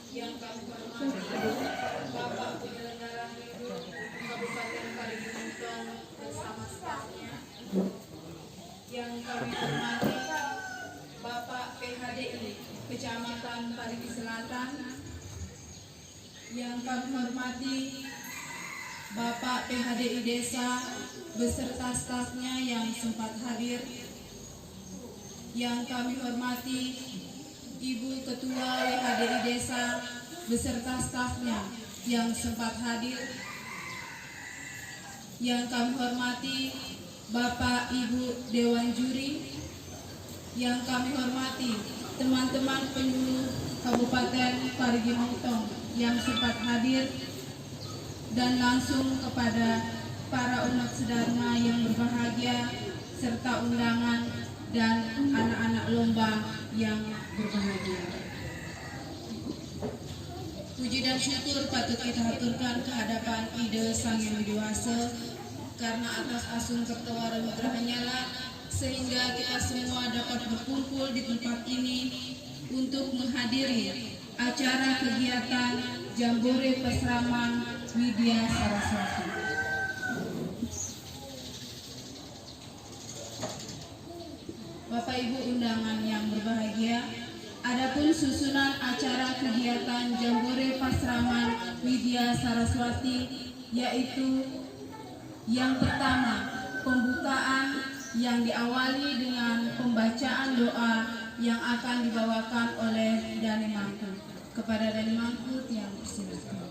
Yang kami hormati Bapak Penyelenggara Hidup Kabupaten Parigi bersama stafnya. Yang kami hormati Bapak PHDI Kecamatan Parigi Selatan. Yang kami hormati Bapak PHDI Desa beserta stafnya yang sempat hadir. Yang kami hormati Ibu Ketua WHDI Desa beserta stafnya yang sempat hadir. Yang kami hormati Bapak Ibu Dewan Juri. Yang kami hormati teman-teman penyuluh Kabupaten Parigi Motong yang sempat hadir. Dan langsung kepada para umat sedharma yang berbahagia serta undangan dan anak-anak lomba yang berbahagia. Puji dan syukur patut kita haturkan kehadapan Ide Sang Yang Widi Wase karena atas asun kertawara nugrahanya lah sehingga kita semua dapat berkumpul di tempat ini untuk menghadiri acara kegiatan Jambore Pasraman Widya Saraswati. Bapak Ibu undangan yang berbahagia, adapun susunan acara kegiatan Jambore Pasraman Widya Saraswati yaitu yang pertama, pembukaan yang diawali dengan pembacaan doa yang akan dibawakan oleh Dani Mangku. Kepada Dani Mangku yang bersilakan.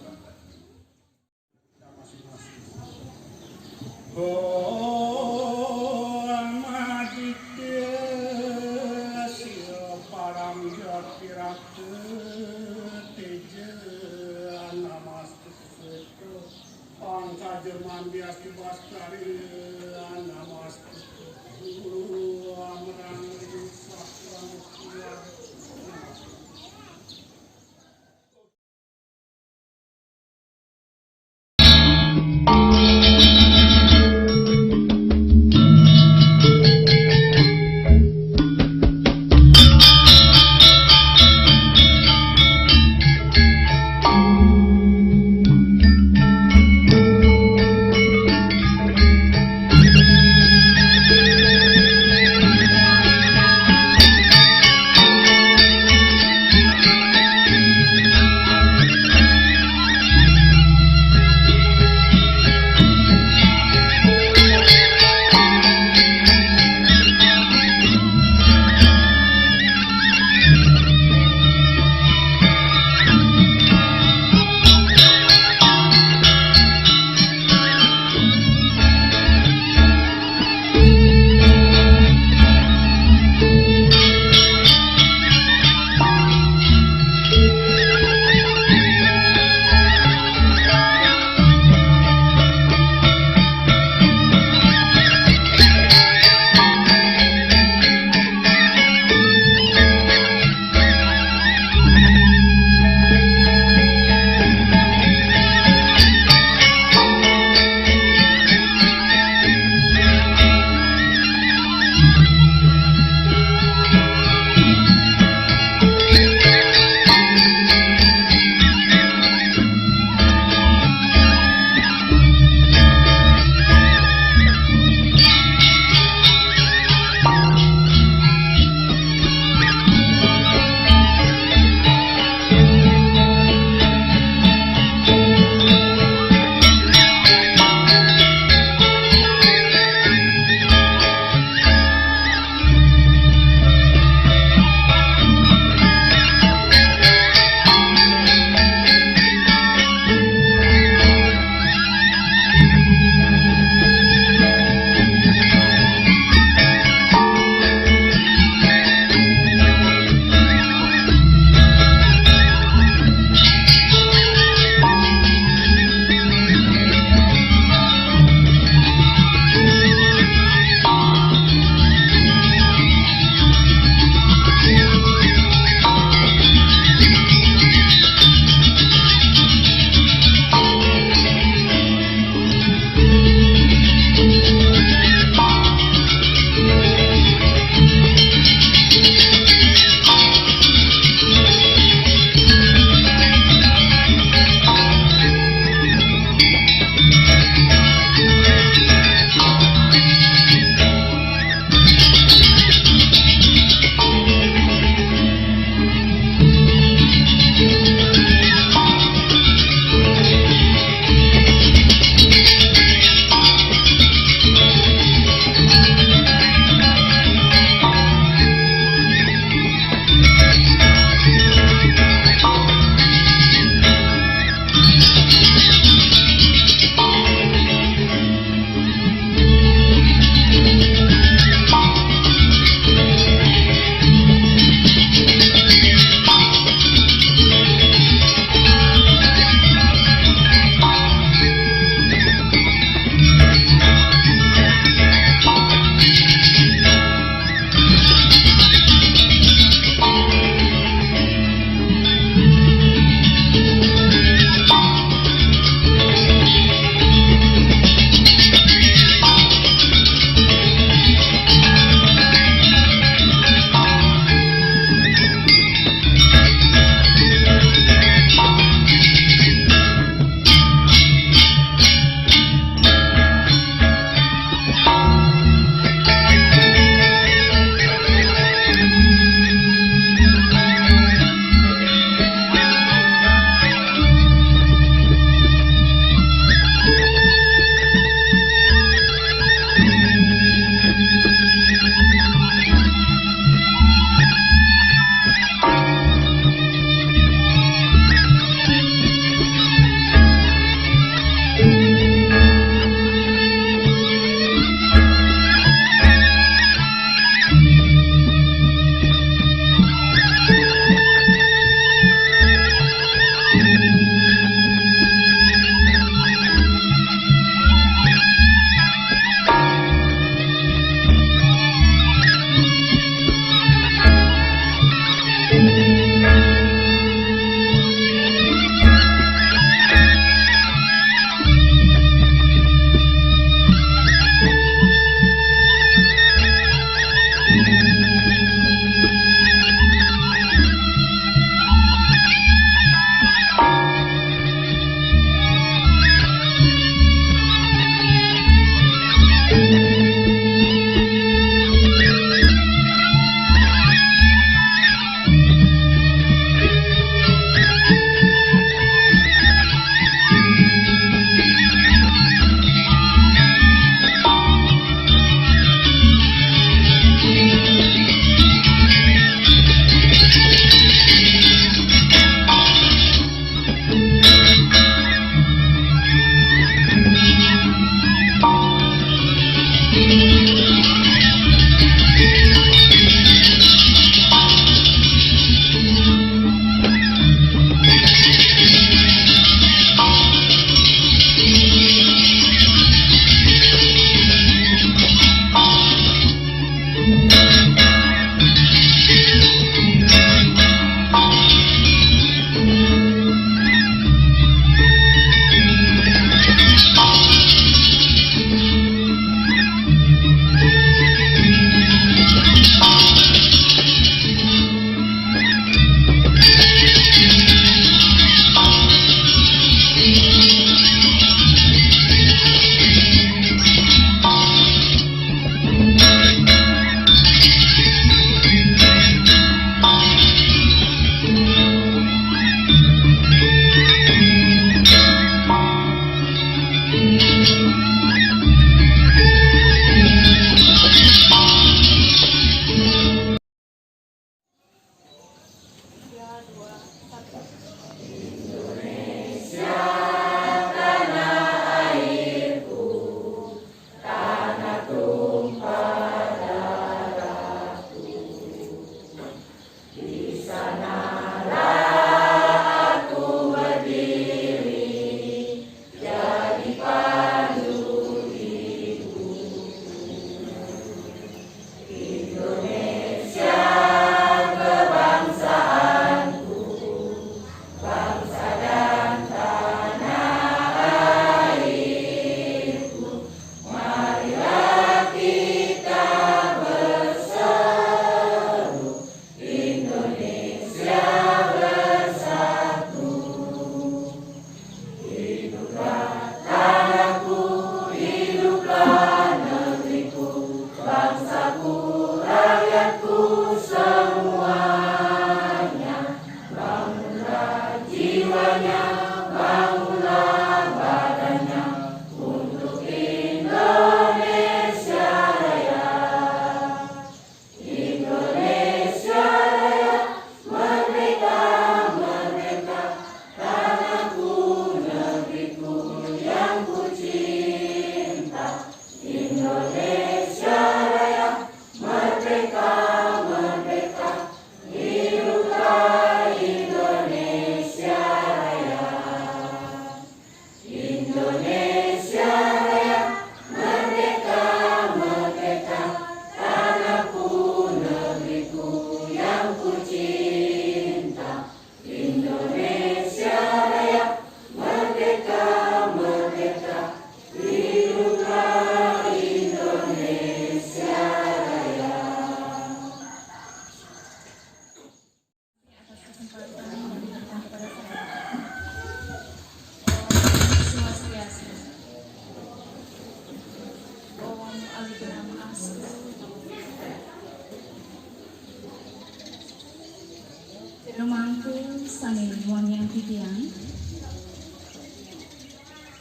Rumangku Sami Wangyang Titian,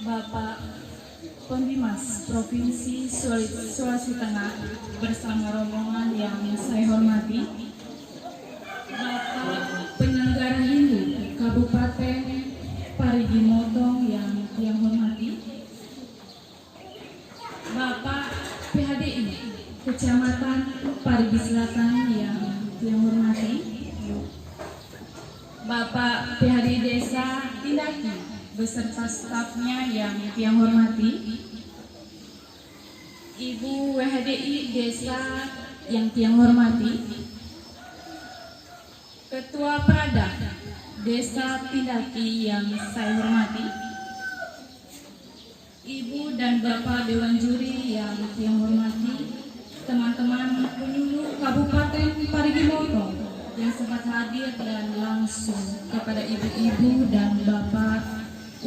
Bapak Pembimas Provinsi Sulawesi Tengah bersama rombongan yang saya hormati, Bapak Penyelenggara Hindu Kabupaten Parigi Motong yang hormati, Bapak PHDI Kecamatan Parigi Selatan yang hormati, Bapak PHDI Desa Tindaki beserta stafnya yang hormati, Ibu WHDI Desa yang hormati, Ketua Prada Desa Tindaki yang saya hormati, Ibu dan Bapak Dewan Juri yang hormati, teman-teman penyuluh Kabupaten Parigi Motong yang sempat hadir dan langsung kepada ibu-ibu dan bapak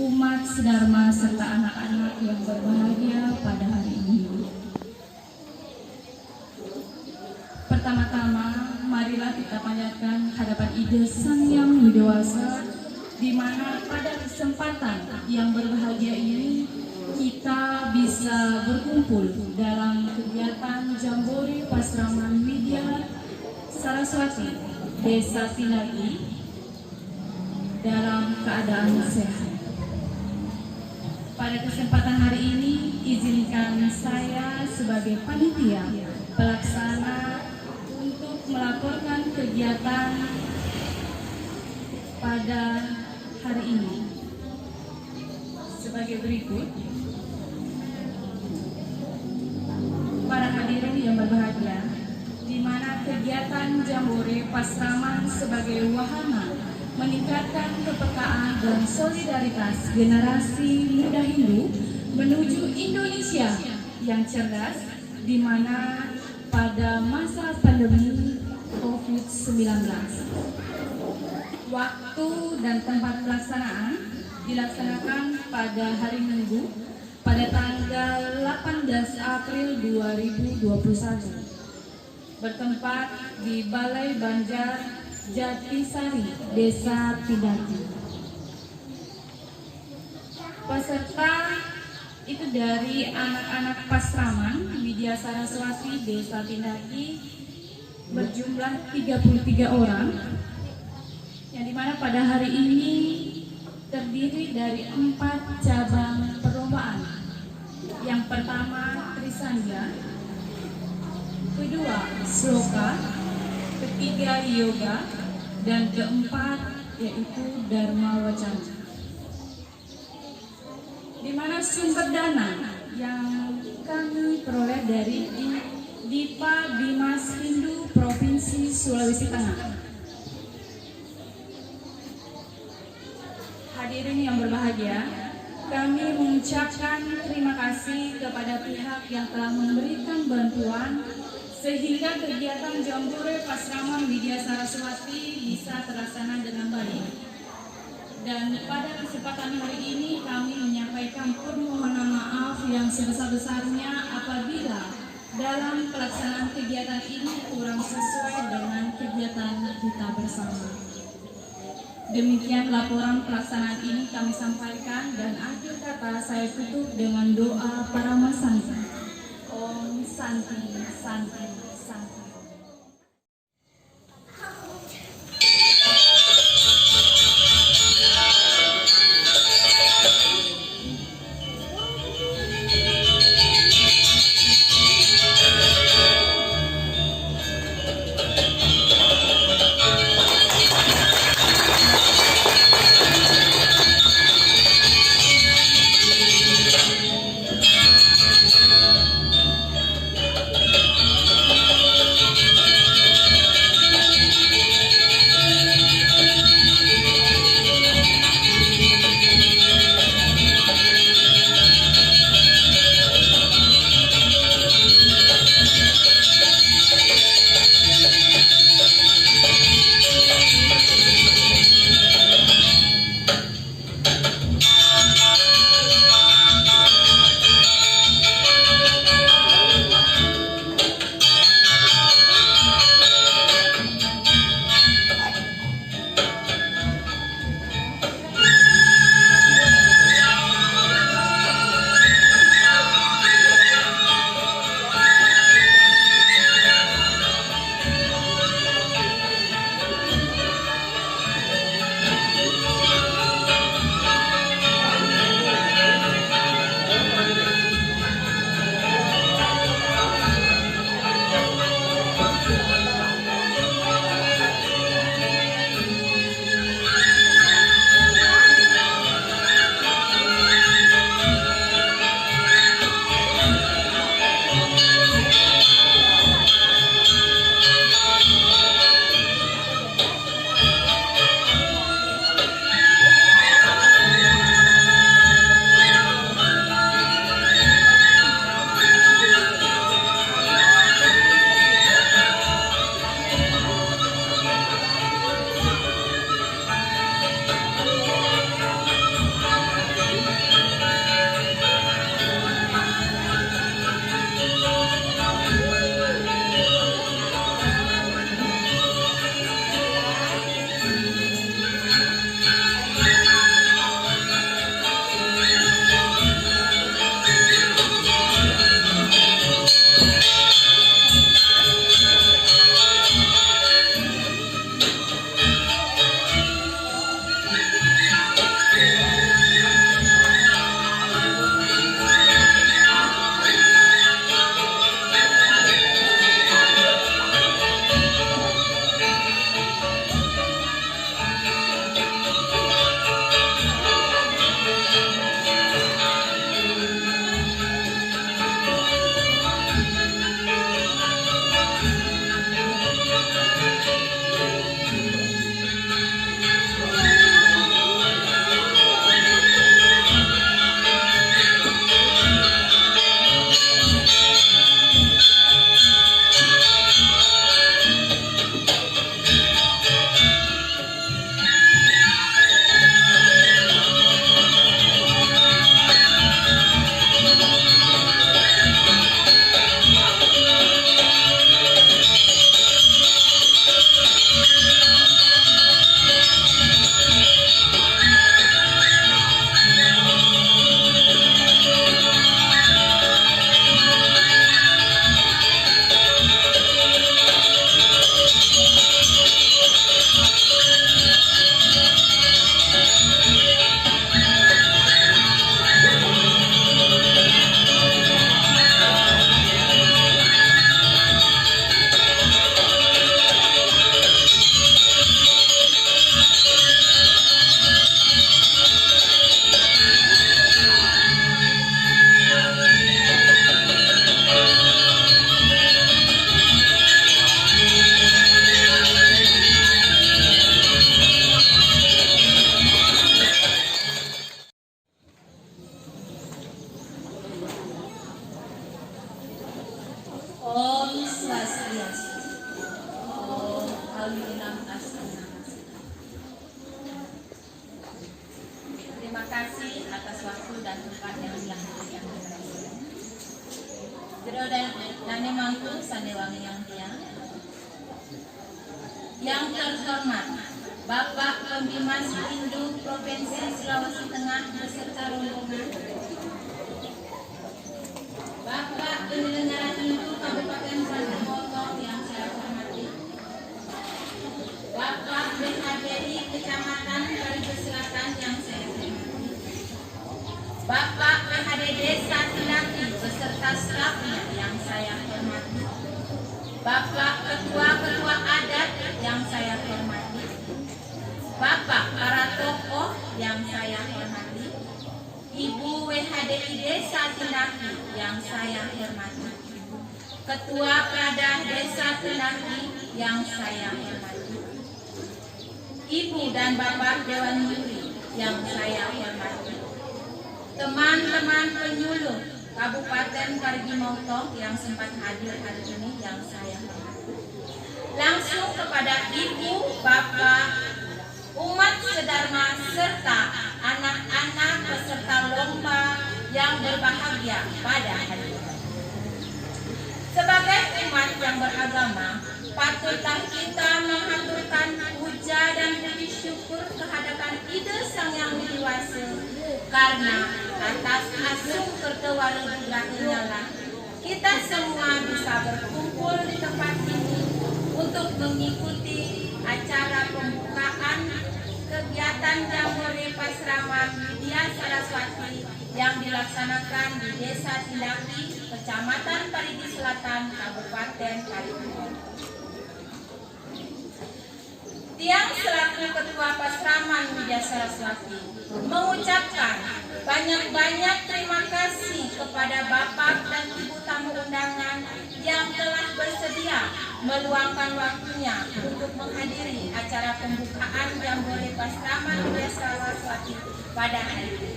umat sedharma serta anak-anak yang berbahagia pada hari ini. Pertama-tama, marilah kita panjatkan hadapan Ide Sang Yang Widiwasa, di mana pada kesempatan yang berbahagia ini kita bisa berkumpul dalam kegiatan Jambore Pasraman Widya Saraswati Desa Tindaki dalam keadaan sehat. Pada kesempatan hari ini, izinkan saya sebagai panitia pelaksana untuk melaporkan kegiatan pada hari ini sebagai berikut. Para hadirin yang berbahagia, di mana kegiatan Jambore Pasraman sebagai wahana meningkatkan kepekaan dan solidaritas generasi muda Hindu menuju Indonesia yang cerdas, di mana pada masa pandemi COVID-19. Waktu dan tempat pelaksanaan dilaksanakan pada hari Minggu pada tanggal 18 April 2021. Bertempat di Balai Banjar Jatisari, Desa Tindaki. Peserta itu dari anak-anak Pasraman Widya Saraswati Desa Tindaki berjumlah 33 orang, yang dimana pada hari ini terdiri dari 4 cabang perlombaan. Yang pertama Trisandya, kedua Sloka, ketiga Yoga, dan keempat yaitu Dharma Wacana. Di mana sumber dana yang kami peroleh dari Dipa Bimas Hindu Provinsi Sulawesi Tengah. Hadirin yang berbahagia, kami mengucapkan terima kasih kepada pihak yang telah memberikan bantuan sehingga kegiatan Jambore Pasraman Widya Saraswati bisa terlaksana dengan baik. Dan pada kesempatan hari ini kami menyampaikan permohonan maaf yang sebesar-besarnya apabila dalam pelaksanaan kegiatan ini kurang sesuai dengan kegiatan kita bersama. Demikian laporan pelaksanaan ini kami sampaikan, dan akhir kata saya tutup dengan doa para masanti. Om Santi Santi Santi. Swastiastu. Om Haluinam Asana. Terima kasih atas waktu dan tempat yang telah diberikan kepada saya. Jero dan mangku sandewangi yang tiang. Yang terhormat Bapak Pembimas Hindu Provinsi Sulawesi Tengah beserta rombongan, Bapak Penyelenggara Hindu Kabupaten Sragen yang saya hormati, Bapak BHDI Kecamatan Karimun Selatan yang saya hormati, Bapak PHDD Satilaki beserta stafnya yang saya hormati, Bapak Ketua-Ketua Adat yang saya hormati, Bapak para tokoh yang saya hormati, Ibu WHDI Desa Tindaki yang saya hormati, Ketua Prada Desa Tindaki yang saya hormati, Ibu dan Bapak Dewan Juri yang saya hormati, teman-teman penyuluh Kabupaten Parigimotong yang sempat hadir hari ini yang saya hormati. Langsung kepada Ibu, Bapak, umat sedharma serta anak-anak peserta lomba yang berbahagia pada hari ini. Sebagai umat yang beragama, patutlah kita mengaturkan puja dan puji syukur kehadapan Ida Sang Yang Widi Wasa karena atas asung kertewala geraknya lah kita semua bisa berkumpul di tempat ini untuk mengikuti acara pembukaan kegiatan Jambore Pasraman Widya Saraswati yang dilaksanakan di Desa Tindaki, Kecamatan Parigi Selatan, Kabupaten Parigi. Tiang selaku Ketua Pasraman Widya Saraswati mengucapkan banyak-banyak terima kasih kepada Bapak dan Ibu tamu undangan yang telah bersedia meluangkan waktunya untuk menghadiri acara pembukaan Jambore Pasraman Widya Saraswati pada hari ini.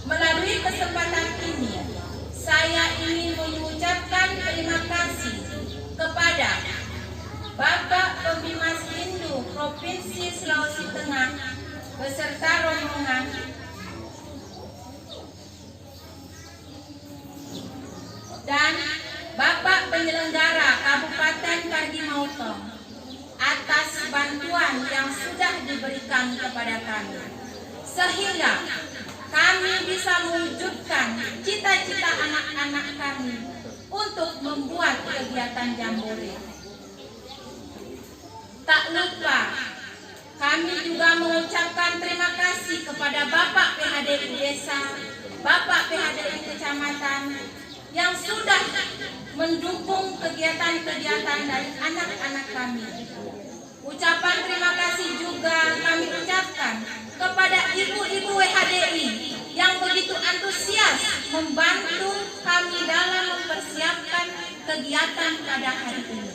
Melalui kesempatan ini, saya ingin mengucapkan terima kasih kepada Bapak Pembimas Hindu Provinsi Sulawesi Tengah beserta rombongan, dan Bapak Penyelenggara Kabupaten Parigimotong atas bantuan yang sudah diberikan kepada kami, sehingga kami bisa mewujudkan cita-cita anak-anak kami untuk membuat kegiatan Jambore. Tak lupa, kami juga mengucapkan terima kasih kepada Bapak PHDI Desa, Bapak PHDI Kecamatan yang sudah mendukung kegiatan-kegiatan dari anak-anak kami. Ucapan terima kasih juga kami ucapkan kepada ibu-ibu WHDI yang begitu antusias membantu kami dalam mempersiapkan kegiatan pada hari ini,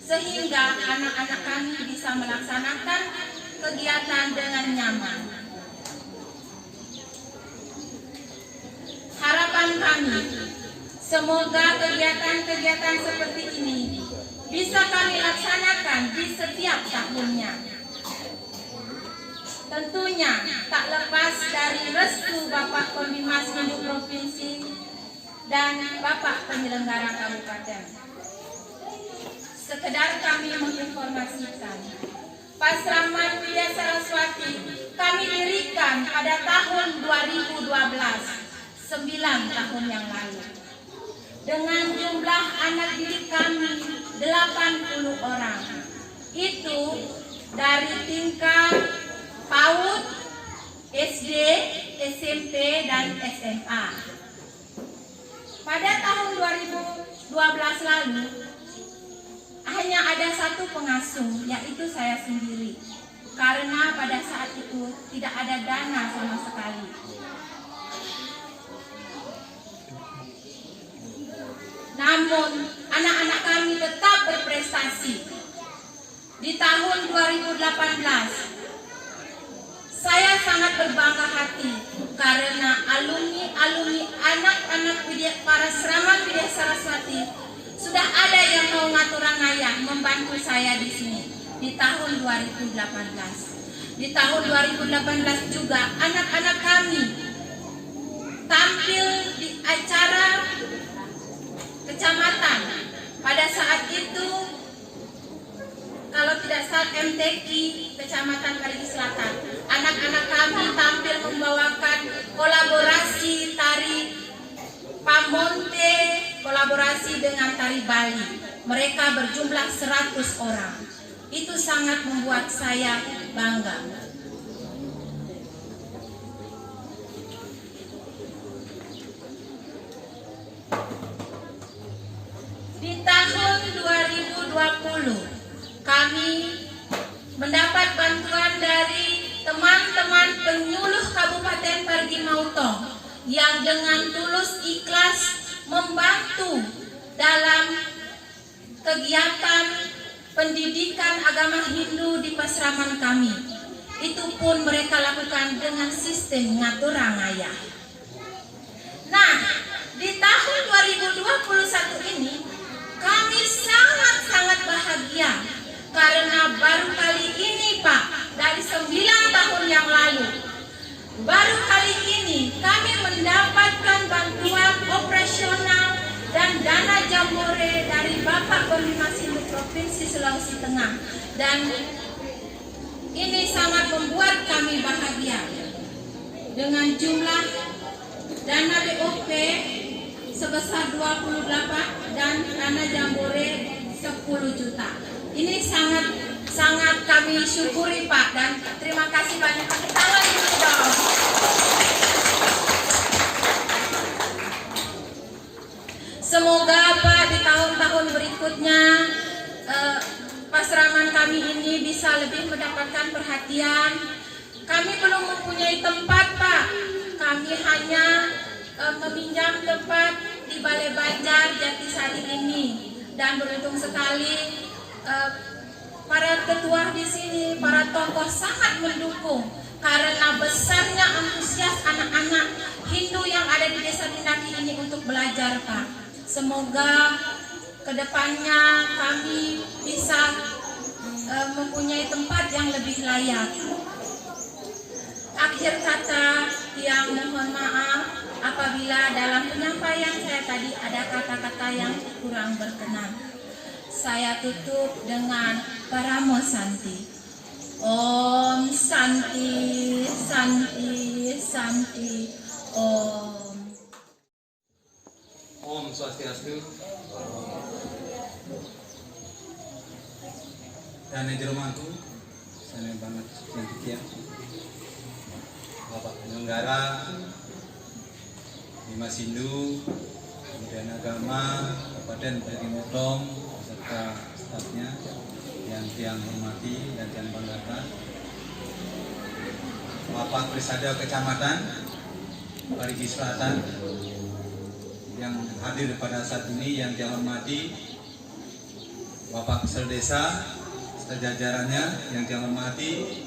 sehingga anak-anak kami bisa melaksanakan kegiatan dengan nyaman. Harapan kami, semoga kegiatan-kegiatan seperti ini bisa kami laksanakan di setiap tahunnya. Tentunya tak lepas dari restu Bapak Pembimas Hindu Provinsi dan Bapak Penyelenggara Kabupaten. Sekedar kami menginformasikan, Pasraman Widya Saraswati kami dirikan pada tahun 2012, 9 tahun yang lalu. Dengan jumlah anak didik kami 80 orang. Itu dari tingkat PAUD, SD, SMP, dan SMA. Pada tahun 2012 lalu, hanya ada satu pengasuh, yaitu saya sendiri. Karena pada saat itu tidak ada dana sama sekali. Namun, anak-anak kami tetap berprestasi. Di tahun 2018, saya sangat berbangga hati karena alumni ini anak-anak para seraman Widya Saraswati sudah ada yang mau ngaturang ayah membantu saya di sini di tahun 2018. Di tahun 2018 juga anak-anak kami tampil di acara kecamatan. Pada saat itu kalau tidak salah MTQ Kecamatan Parigi Selatan, anak-anak kami tampil membawakan kolaborasi tari Pamonte, kolaborasi dengan tari Bali. Mereka berjumlah 100 orang. Itu sangat membuat saya bangga. Di tahun 2020 kami mendapat bantuan dari teman-teman penyuluh Kabupaten Parigi Mutong yang dengan tulus ikhlas membantu dalam kegiatan pendidikan agama Hindu di pasraman kami. Itu pun mereka lakukan dengan sistem ngaturang ayah. Nah, di tahun 2021 ini kami sangat-sangat bahagia karena baru kali ini Pak, dari 9 tahun yang lalu, baru kali ini kami mendapatkan bantuan operasional dan dana jambore dari Bapak Panglima Sindu Provinsi Sulawesi Tengah, dan ini sangat membuat kami bahagia dengan jumlah dana BOP sebesar 28 dan dana jambore 10 juta. Ini sangat kami syukuri Pak, dan terima kasih banyak. Tepuk tangan dulu dong. Semoga Pak di tahun-tahun berikutnya pasraman kami ini bisa lebih mendapatkan perhatian. Kami belum mempunyai tempat Pak. Kami hanya meminjam tempat di Balai Banjar Jatisari ini, dan beruntung sekali para ketua di sini, para tokoh sangat mendukung karena besarnya antusias anak-anak Hindu yang ada di Desa Tindaki ini untuk belajar Pak. Semoga kedepannya kami bisa mempunyai tempat yang lebih layak. Akhir kata yang mohon maaf apabila dalam penyampaian saya tadi ada kata-kata yang kurang berkenan. Saya tutup dengan Paramo Santi. Om Santi, Santi, Santi, Om. Om Swastiastu. Dan Jeromanku, saya banget sekian. Bapak penyelenggara, Dimas Hindu, Kementerian Agama, Kabupaten Parigi Mutong, beserta stafnya yang tiang hormati dan tiang banggakan, Bapak Presada Kecamatan Parigi Selatan yang hadir pada saat ini yang tiang hormati, Bapak Kesel Desa serta jajarannya yang tiang hormati,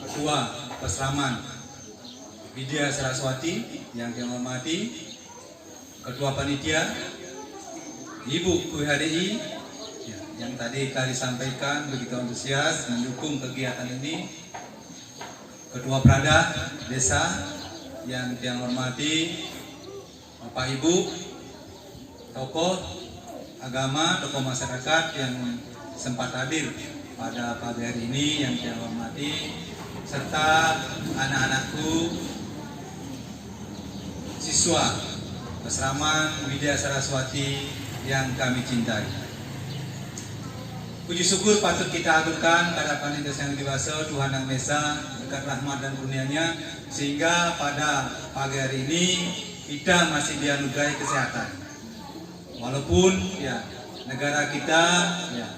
Ketua Pasraman Widya Saraswati yang tiang hormati, Ketua Panitia, Ibu KUHDI yang tadi sampaikan begitu antusias mendukung kegiatan ini, Ketua Prada Desa yang tiang hormati, Bapak Ibu, tokoh agama, tokoh masyarakat yang sempat hadir pada pagi hari ini yang tiang hormati, serta anak-anakku, siswa Pasraman Widya Saraswati yang kami cintai. Puji syukur patut kita aturkan pada Panitia yang dewasa, Tuhan Yang Maha berkat rahmat dan kurnia-Nya, sehingga pada pagi hari ini kita masih dianugerahi kesehatan. Walaupun ya negara kita ya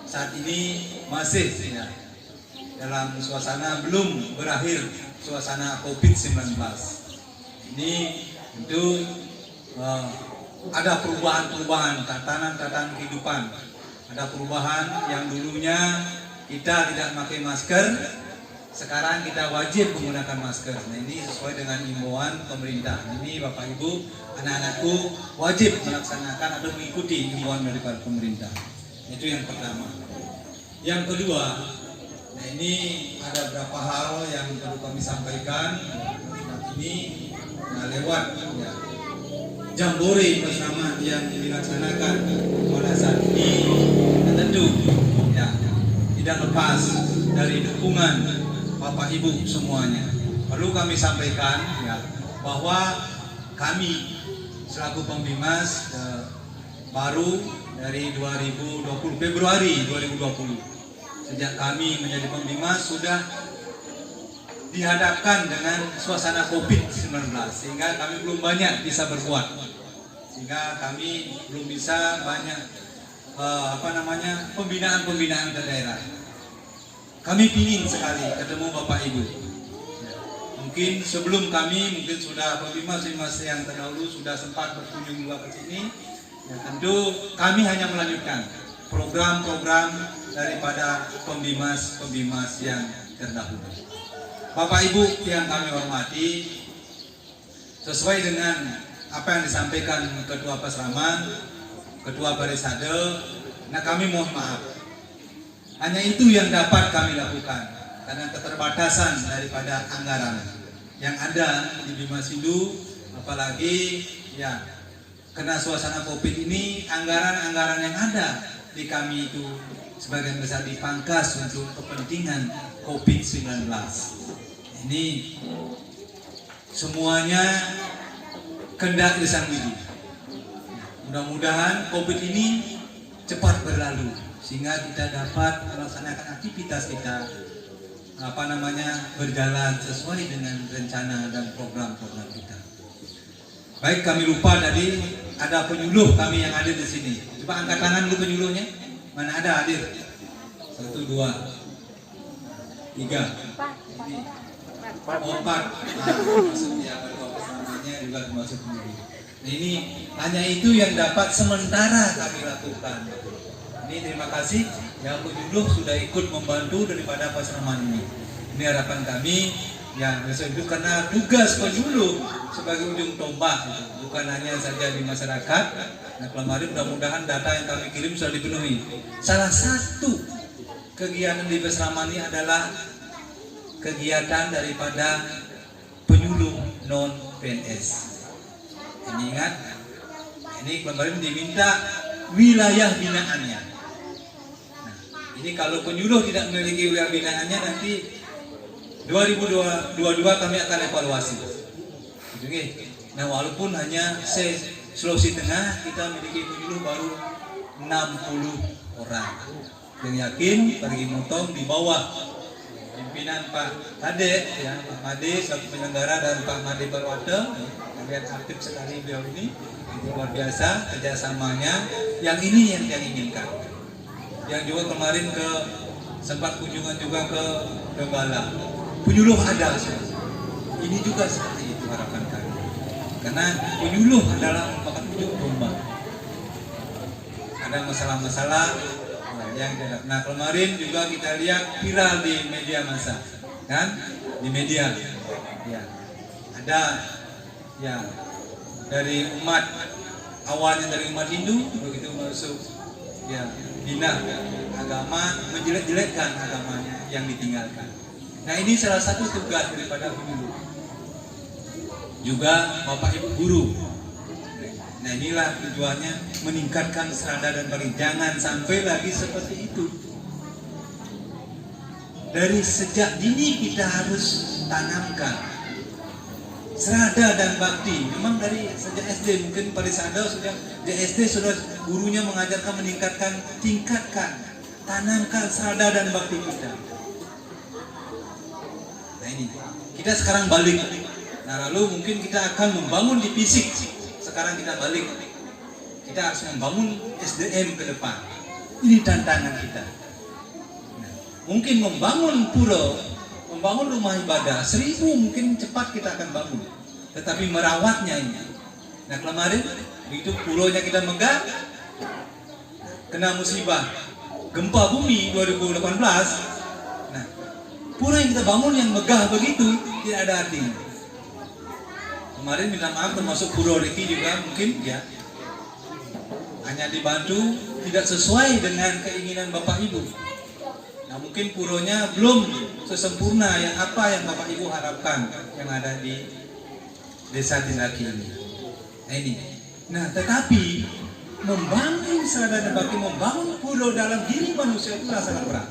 saat ini masih ya dalam suasana belum berakhir suasana COVID-19. Ini tentu ada perubahan-perubahan tatanan kehidupan. Ada perubahan yang dulunya kita tidak pakai masker, sekarang kita wajib menggunakan masker. Nah, ini sesuai dengan himbauan pemerintah. Ini Bapak Ibu, anak-anakku wajib melaksanakan atau mengikuti himbauan dari pemerintah. Itu yang pertama. Yang kedua, nah ini ada beberapa hal yang perlu kami sampaikan. Ini lewat ya, jambore bersama yang dilaksanakan pada saat ini, tentu ya tidak lepas dari dukungan Bapak Ibu semuanya. Perlu kami sampaikan ya bahwa kami selaku Pembimas baru dari 2020 Februari 2020 sejak kami menjadi Pembimas sudah dihadapkan dengan suasana COVID-19 sehingga kami belum banyak bisa berbuat, sehingga kami belum bisa banyak pembinaan ke daerah. Kami ingin sekali ketemu Bapak Ibu. Mungkin sebelum kami sudah Pembimas yang terdahulu sudah sempat berkunjung juga ke sini. Ya, tentu kami hanya melanjutkan program-program daripada Pembimas yang terdahulu. Bapak Ibu yang kami hormati, sesuai dengan apa yang disampaikan Ketua Pasraman, Ketua Barisade, nah kami mohon maaf. Hanya itu yang dapat kami lakukan karena keterbatasan daripada anggaran yang ada di Bimas Hindu, apalagi ya kena suasana COVID ini, anggaran-anggaran yang ada di kami itu sebagian besar dipangkas untuk kepentingan COVID-19. Ini semuanya kehendak Sang Widi. Mudah-mudahan COVID ini cepat berlalu sehingga kita dapat melaksanakan aktivitas kita berjalan sesuai dengan rencana dan program-program kita. Baik, kami lupa tadi ada penyuluh kami yang hadir di sini. Coba angkat tangan dulu penyuluhnya. Mana ada hadir? 1, 2, 3. Ini 4. Maksudnya namanya juga termasuk penyuluh. Nah, ini hanya itu yang dapat sementara kami lakukan. Ini terima kasih yang penyuluh sudah ikut membantu daripada pasraman ini. Ini harapan kami yang itu karena tugas penyuluh sebagai ujung tombak, bukan hanya saja di masyarakat. Nah, kemarin mudah-mudahan data yang kami kirim sudah dipenuhi. Salah satu kegiatan di pasraman ini adalah kegiatan daripada penyuluh non PNS. Ini ingat, ini kemarin diminta wilayah binaannya. Nah, ini kalau penyuluh tidak memiliki wilayah binaannya nanti 2022 kami akan evaluasi. Nah, walaupun hanya Sulawesi Tengah kita memiliki penyuluh baru 60 orang. Yang yakin pergi motong di bawah pimpinan Pak Made, ya Pak Made selaku penyelenggara dan Pak Made Barwate, kalian aktif sekali beliau ini, itu luar biasa kerjasamanya. Yang ini yang inginkan. Yang juga kemarin sempat kunjungan juga ke Donggala, penyuluh ada. Ini juga seperti itu harapan kami. Karena penyuluh adalah merupakan ujung tombak. Ada masalah-masalah yang tidak. Nah, kemarin juga kita lihat viral di media massa, kan? Di media, ya ada ya dari umat awalnya dari umat Hindu begitu masuk ya bina agama, menjelek-jelekkan agamanya yang ditinggalkan. Nah, ini salah satu tugas daripada guru, juga Bapak Ibu guru. Nah, inilah tujuannya, meningkatkan serada dan bakti. Jangan sampai lagi seperti itu. Dari sejak dini kita harus tanamkan serada dan bakti. Memang dari sejak SD, mungkin Parisada sudah di SD sudah gurunya mengajarkan, meningkatkan, tingkatkan, tanamkan serada dan bakti kita. Nah, ini kita sekarang balik. Nah, lalu mungkin kita akan membangun di fisik. Sekarang kita balik, kita harus membangun SDM ke depan. Ini tantangan kita. Nah, mungkin membangun pulau, membangun rumah ibadah 1000 mungkin cepat kita akan bangun, tetapi merawatnya ini. Nah, kemarin begitu pulaunya kita megah, kena musibah gempa bumi 2018. Nah, pura yang kita bangun yang megah begitu tidak ada artinya. Kemarin minta maaf termasuk Pura Reki juga mungkin ya hanya dibantu tidak sesuai dengan keinginan Bapak Ibu. Nah mungkin puronya belum sesempurna yang apa yang Bapak Ibu harapkan yang ada di Desa Tindaki ini. Nah ini. Nah tetapi membangun Sadana Bakti, membangun pura dalam diri manusia itu sangat berat.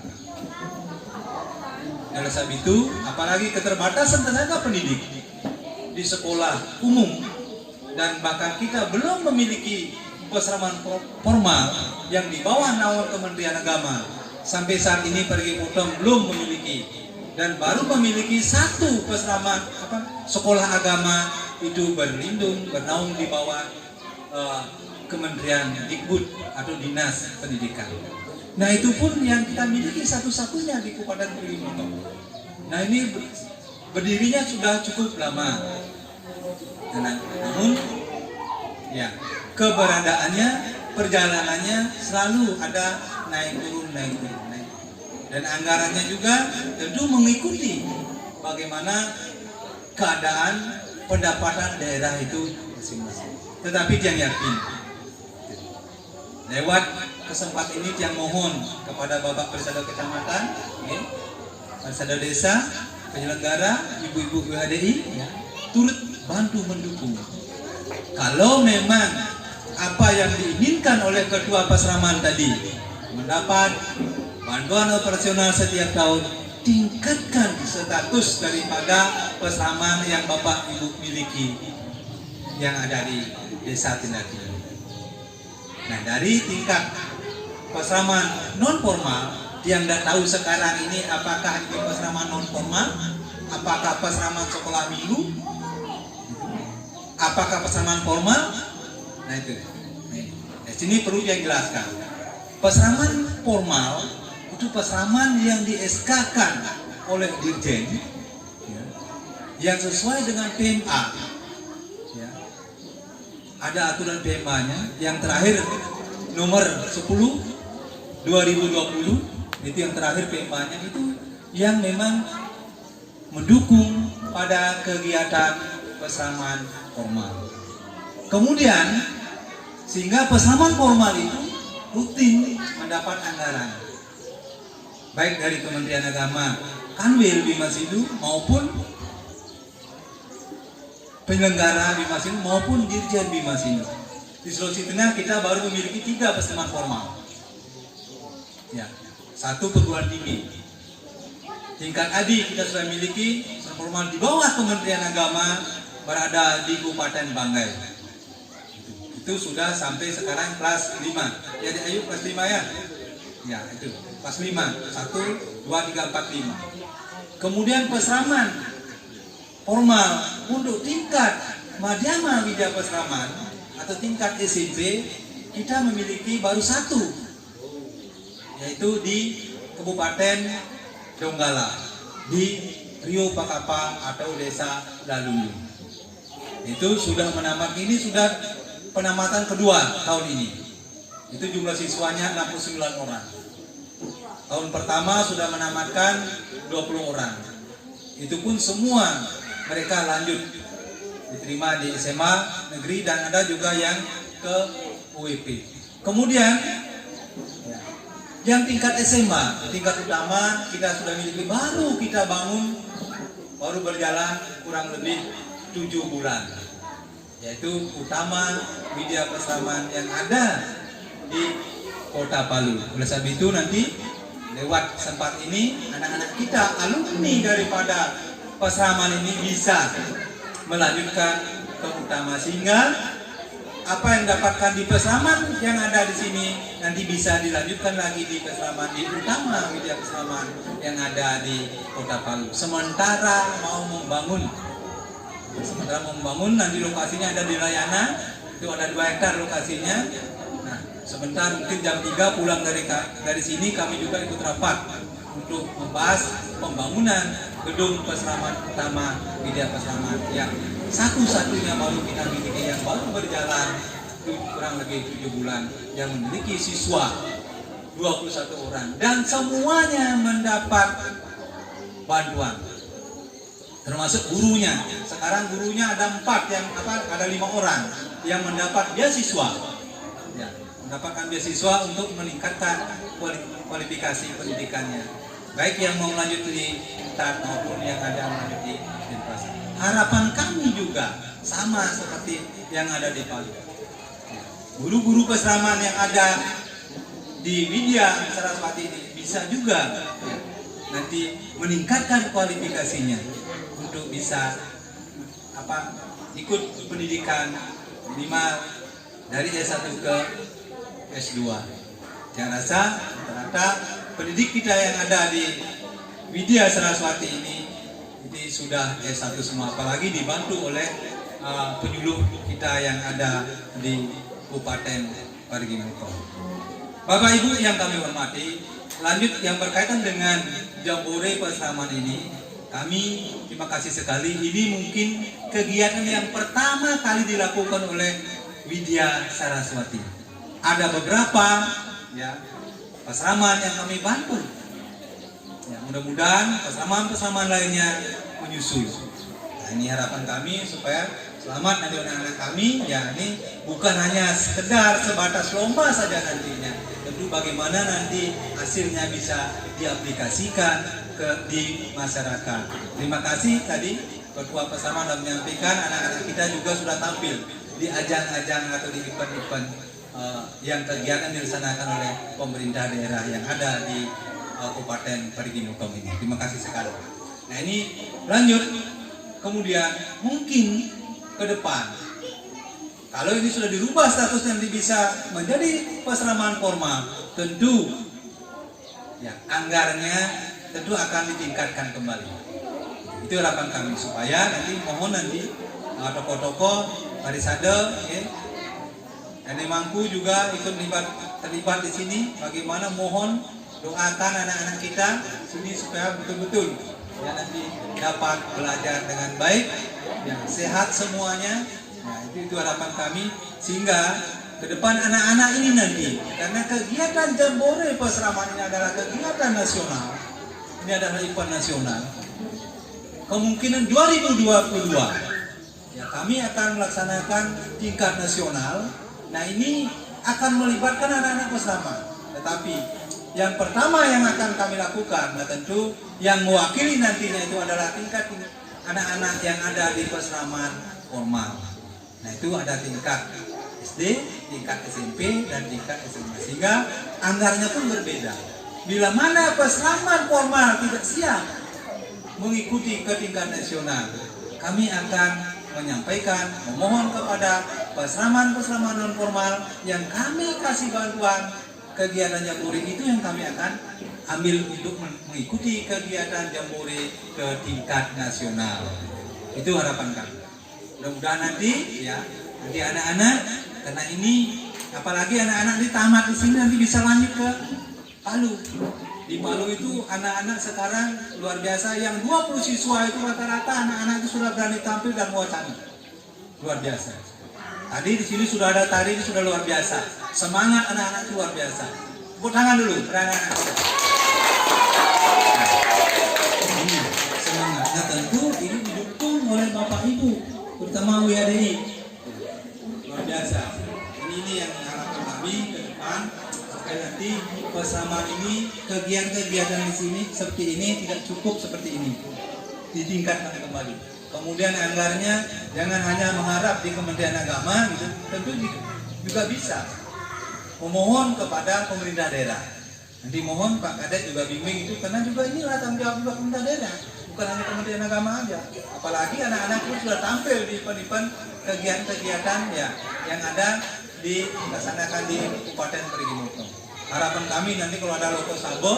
Oleh sebab itu, apalagi keterbatasan tenaga pendidik di sekolah umum dan bahkan kita belum memiliki peseraman formal yang di bawah naungan Kementerian Agama. Sampai saat ini Perigi Potong belum memiliki dan baru memiliki satu peseraman sekolah agama itu berlindung bernaung di bawah Kementerian Dikbud atau Dinas Pendidikan. Nah itu pun yang kita miliki satu-satunya di Kabupaten Perigi Potong. Nah ini berdirinya sudah cukup lama. Namun ya keberadaannya, perjalanannya selalu ada naik turun. Dan anggarannya juga tentu mengikuti bagaimana keadaan pendapatan daerah itu masing-masing. Tetapi yang yakin, lewat kesempatan ini yang mohon kepada Bapak Persada Kecamatan, Persada Desa, penyelenggara, ibu-ibu UHDI, turut bantu mendukung. Kalau memang apa yang diinginkan oleh Ketua Pasraman tadi mendapat bantuan operasional setiap tahun, tingkatkan status daripada Pasraman yang Bapak Ibu miliki yang ada di Desa Tindaki. Nah dari tingkat Pasraman non formal yang tidak tahu sekarang ini apakah itu Pasraman non formal, apakah Pasraman sekolah minggu, apakah Pasraman formal. Nah itu. Di sini perlu yang jelaskan. Pasraman formal itu pasraman yang di-SK-kan oleh Dirjen yang sesuai dengan PMA. Ya. Ada aturan PMA-nya yang terakhir nomor 10 2020 itu yang terakhir PMA-nya itu yang memang mendukung pada kegiatan pasraman formal. Kemudian sehingga pasraman formal itu rutin mendapat anggaran baik dari Kementerian Agama, Kanwil Bimasidu maupun penyelenggara Bimasidu maupun Dirjen Bimasidu. Di Sulawesi Tengah kita baru memiliki 3 pasraman formal. Ya, 1 perguruan tinggi. Tingkat ADI kita sudah miliki formal di bawah Kementerian Agama berada di Kabupaten Banggai. Itu sudah sampai sekarang kelas 5. Jadi ayo kelas 5 ya. Ya, itu kelas 5. 1 2 3 4 5. Kemudian pasraman formal untuk tingkat Madhyama Widya Pasraman atau tingkat SMP kita memiliki baru 1, yaitu di Kabupaten Donggala di Rio Pakapa atau Desa Lalulu. Itu sudah menamat, ini sudah penamatan kedua tahun ini. Itu jumlah siswanya 69 orang. Tahun pertama sudah menamatkan 20 orang. Itu pun semua mereka lanjut diterima di SMA negeri dan ada juga yang ke UIP. Kemudian yang tingkat SMA, tingkat utama kita sudah miliki, baru kita bangun, baru berjalan kurang lebih 7 bulan, yaitu Utama Widya Pasraman yang ada di Kota Palu. Oleh sebab itu nanti lewat tempat ini anak-anak kita alumni daripada pasraman ini bisa melanjutkan ke Utama, sehingga apa yang dapatkan di pasraman yang ada di sini nanti bisa dilanjutkan lagi di pasraman di Utama Widya Pasraman yang ada di Kota Palu. Sementara mau membangun nanti lokasinya ada di Layana, itu ada 2 hektar lokasinya. Nah, sebentar mungkin jam 3 pulang dari sini kami juga ikut rapat untuk membahas pembangunan gedung pasraman utama Widya Pasraman yang satu-satunya baru kita miliki, yang baru berjalan kurang lebih 7 bulan, yang memiliki siswa 21 orang dan semuanya mendapat bantuan, termasuk gurunya. Sekarang gurunya ada 4 yang ada 5 orang yang mendapat beasiswa, ya, mendapatkan beasiswa untuk meningkatkan kualifikasi pendidikannya, baik yang mau lanjut di TAT maupun yang ada lanjut di Denpasar. Harapan kami juga sama seperti yang ada di Palu. Guru-guru peseraman yang ada di Widya Saraswati ini bisa juga ya, nanti meningkatkan kualifikasinya untuk bisa ikut pendidikan minimal dari S1 ke S2. Yang rasa rata-rata pendidik kita yang ada di Widya Saraswati ini sudah S1 semua, apalagi dibantu oleh penyuluh kita yang ada di Kabupaten Parigi Mutong. Bapak Ibu yang kami hormati, lanjut yang berkaitan dengan Jambore Peseraman ini, kami terima kasih sekali. Ini mungkin kegiatan yang pertama kali dilakukan oleh Widya Saraswati. Ada beberapa ya peseraman yang kami bantu. Ya, mudah-mudahan peseraman lainnya menyusul. Nah, ini harapan kami supaya selamat nanti anak-anak kami. Ya, ini bukan hanya sekedar sebatas lomba saja nantinya. Tentu bagaimana nanti hasilnya bisa diaplikasikan di masyarakat. Terima kasih tadi Ketua Peseraman sudah menyampaikan anak-anak kita juga sudah tampil di ajang-ajang atau di event-event yang kegiatan dilaksanakan oleh pemerintah daerah yang ada di Kabupaten Parigi Mutong ini. Terima kasih sekali. Nah, ini lanjut. Kemudian mungkin ke depan kalau ini sudah dirubah statusnya nanti bisa menjadi peseraman formal, tentu ya anggarannya tentu akan ditingkatkan kembali. Itu harapan kami supaya nanti mohon nanti tokoh-tokoh Parisade dan Mangku juga ikut terlibat di sini. Bagaimana mohon doakan anak-anak kita sini supaya betul-betul ya nanti dapat belajar dengan baik, ya, sehat semuanya. Nah, itu harapan kami sehingga ke depan anak-anak ini nanti, karena kegiatan Jambore Peseraman ini adalah kegiatan nasional, ini adalah event nasional. Kemungkinan 2022 ya kami akan melaksanakan tingkat nasional. Nah, ini akan melibatkan anak-anak peseraman. Tetapi yang pertama yang akan kami lakukan, nah tentu yang mewakili nantinya itu adalah tingkat anak-anak yang ada di peseraman formal. Nah, itu ada tingkat SD, tingkat SMP, dan tingkat SMA. Sehingga anggarannya pun berbeda. Bila mana peseraman formal tidak siap mengikuti ke tingkat nasional, kami akan menyampaikan, memohon kepada peseraman-peseraman non formal yang kami kasih bantuan kegiatan Jambore itu yang kami akan ambil untuk mengikuti kegiatan Jambore ke tingkat nasional. Itu harapan kami. Mudah-mudahan nanti ya nanti anak-anak, karena ini apalagi anak-anak di tamat di sini nanti bisa lanjut ke Palu. Di Palu itu anak-anak sekarang luar biasa, yang 20 siswa itu rata-rata anak-anak itu sudah berani tampil dan mewacana. Luar biasa. Tadi di sini sudah ada tari, ini sudah luar biasa. Semangat anak-anak itu luar biasa. Tepuk tangan dulu anak-anak. Semangat. Nah, tentu ini didukung oleh Bapak Ibu, terutama WADI. Luar biasa. Ini yang harapan kami ke depan supaya nanti peseraman ini kegiatan-kegiatan di sini seperti ini tidak cukup seperti ini, ditingkatkan kembali. Kemudian anggarannya jangan hanya mengharap di Kementerian Agama gitu, tentu juga bisa memohon kepada pemerintah daerah. Nanti mohon Pak Kadek juga bimbing itu, karena juga inilah tanggung jawab pemerintah daerah, bukan hanya Kementerian Agama aja. Apalagi anak-anak itu sudah tampil di event-event kegiatan-kegiatan ya yang ada dilaksanakan di Kabupaten Parigi Mutong. Harapan kami nanti kalau ada Loko Sabo,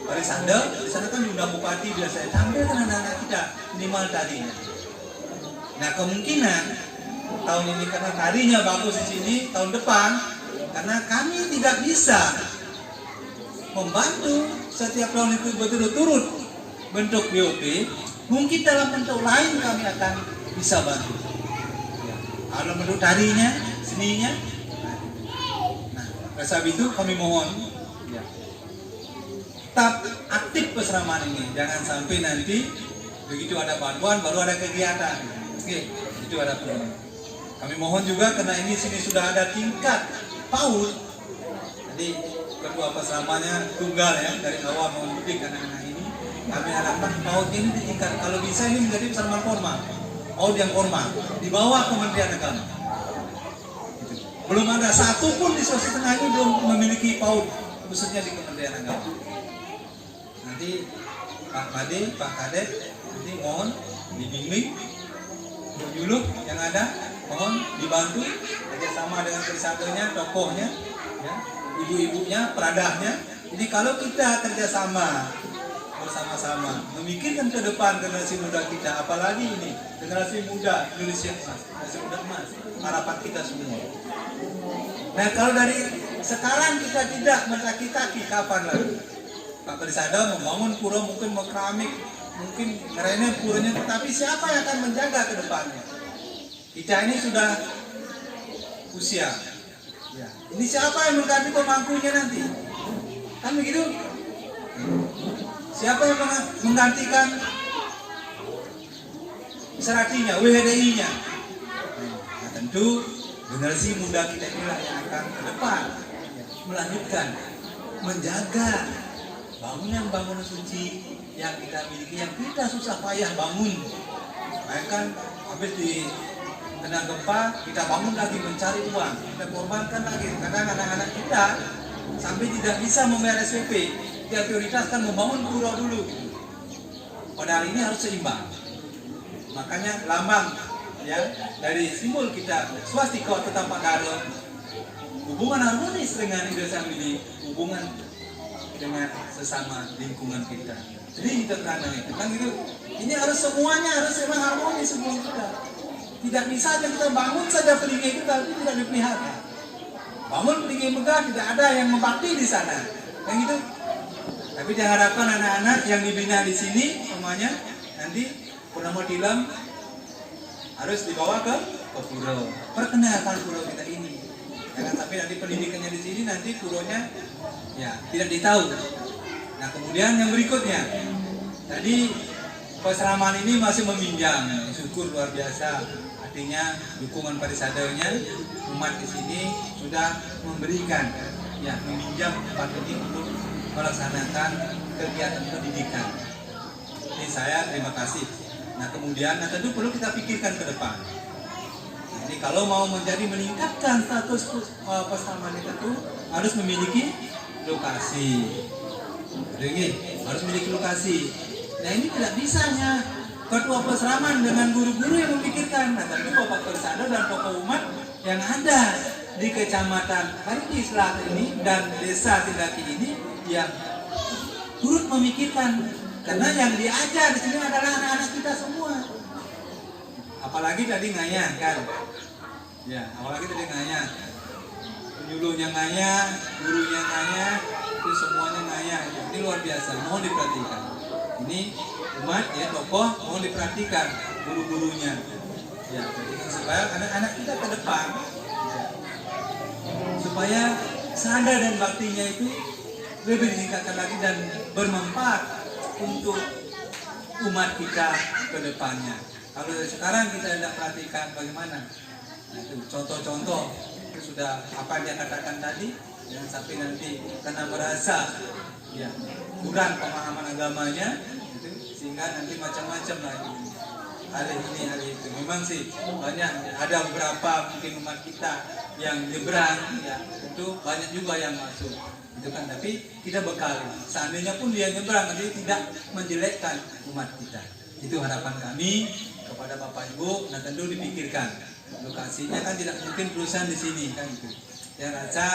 Parisade, di sana kan diundang bupati, biasanya tampilkan anak-anak kita minimal tadinya. Nah, kemungkinan tahun ini karena tarinya bagus di sini, tahun depan karena kami tidak bisa membantu setiap tahun itu betul-betul bentuk BOP, mungkin dalam bentuk lain kami akan bisa bantu. Ya, kalau bentuk tarinya, seninya, nah, oleh sebab itu kami mohon ya, tetap aktif peseraman ini. Jangan sampai nanti begitu ada bantuan baru ada kegiatan. Oke, itu ada perlu. Kami mohon juga karena ini sini sudah ada tingkat PAUD. Jadi ketua peseramannya tunggal ya dari awal mendidik anak-anak ini. Kami harapkan PAUD ini ditingkat. Kalau bisa ini menjadi peseraman formal, PAUD yang formal di bawah Kementerian Agama. Belum ada satu pun di Sulawesi Tengah ini belum memiliki PAUD khususnya di Kementerian Agama. Nanti Pak Made, Pak Kadek, nanti mohon dibimbing, penyuluh yang ada, mohon dibantu kerjasama dengan perisadanya, tokohnya, ya, ibu-ibunya, peradahnya. Jadi kalau kita kerjasama bersama-sama memikirkan ke depan generasi muda kita, apalagi ini generasi muda Indonesia emas, generasi muda emas, harapan kita semua. Nah kalau dari sekarang kita tidak menaki-taki, kapan lagi? Pak Perisada membangun pura, mungkin mau keramik, mungkin ngerene puranya, tapi siapa yang akan menjaga ke depannya? Kita ini sudah usia. Ya. Ini siapa yang mengganti pemangkunya nanti? Kan begitu? Siapa yang menggantikan seratinya, WHDI-nya? Nah, tentu generasi muda kita inilah yang akan ke depan melanjutkan, menjaga bangunan-bangunan suci yang kita miliki, yang kita susah payah bangun. Bayangkan habis di kena gempa, kita bangun lagi mencari uang, kita korbankan lagi. Kadang anak-anak kita sampai tidak bisa membayar SPP, dia prioritaskan membangun pura dulu. Padahal ini harus seimbang. Makanya lambang ya dari simbol kita swastika atau tapak daro, hubungan harmonis dengan Indonesia ini, hubungan dengan sesama lingkungan kita. Jadi kita terangkan tentang itu. Ini harus semuanya harus memang harmonis sebelum kita. Tidak bisa kita bangun saja peringgi itu tapi tidak dipelihara. Bangun peringgi megah tidak ada yang membakti di sana. Yang itu. Tapi diharapkan anak-anak yang dibina di sini semuanya nanti Purnama Tilam harus dibawa ke pura. Perkenalkan pura kita ini. Jangan sampai nanti pendidikannya di sini nanti puronya ya tidak ditahu. Nah kemudian yang berikutnya, tadi peseraman ini masih meminjam, syukur luar biasa. Artinya dukungan parisadanya, umat di sini sudah memberikan, ya meminjam tempat ini untuk melaksanakan kegiatan pendidikan. Ini saya terima kasih. Nah kemudian, nah tentu perlu kita pikirkan ke depan. Jadi kalau mau meningkatkan status peseraman itu harus memiliki lokasi. Jadi harus memiliki lokasi. Nah ini tidak bisanya ketua peseraman dengan guru-guru yang memikirkan. Nah tentu Bapak Perisada dan tokoh umat yang ada di Kecamatan Parigi Selatan ini dan Desa Tindaki ini yang turut memikirkan. Karena yang diajar di sini adalah anak-anak kita semua. Apalagi tadi ngayah kan. Ya, apalagi tadi ngayah. Penyuluhnya ngayah, gurunya ngayah, itu semuanya ngayah. Ini luar biasa, mohon diperhatikan. Ini umat ya tokoh mohon diperhatikan guru-gurunya. Ya, supaya anak-anak kita ke depan ya, supaya sadar dan baktinya itu lebih ditingkatkan lagi dan bermanfaat untuk umat kita ke depannya. Kalau sekarang kita tidak perhatikan bagaimana. Nah, itu contoh-contoh itu sudah apa yang dia katakan tadi, jangan sampai nanti karena merasa ya kurang pemahaman agamanya gitu, sehingga nanti macam-macam lagi hari ini hari itu. Memang sih banyak ada beberapa mungkin umat kita yang nyebrang ya, tentu banyak juga yang masuk itu kan, tapi kita bekal seandainya pun dia nyebrang nanti tidak menjelekkan umat kita. Itu harapan kami kepada Bapak Ibu. Nah tentu dipikirkan lokasinya kan tidak mungkin perusahaan di sini kan gitu. Yang rasa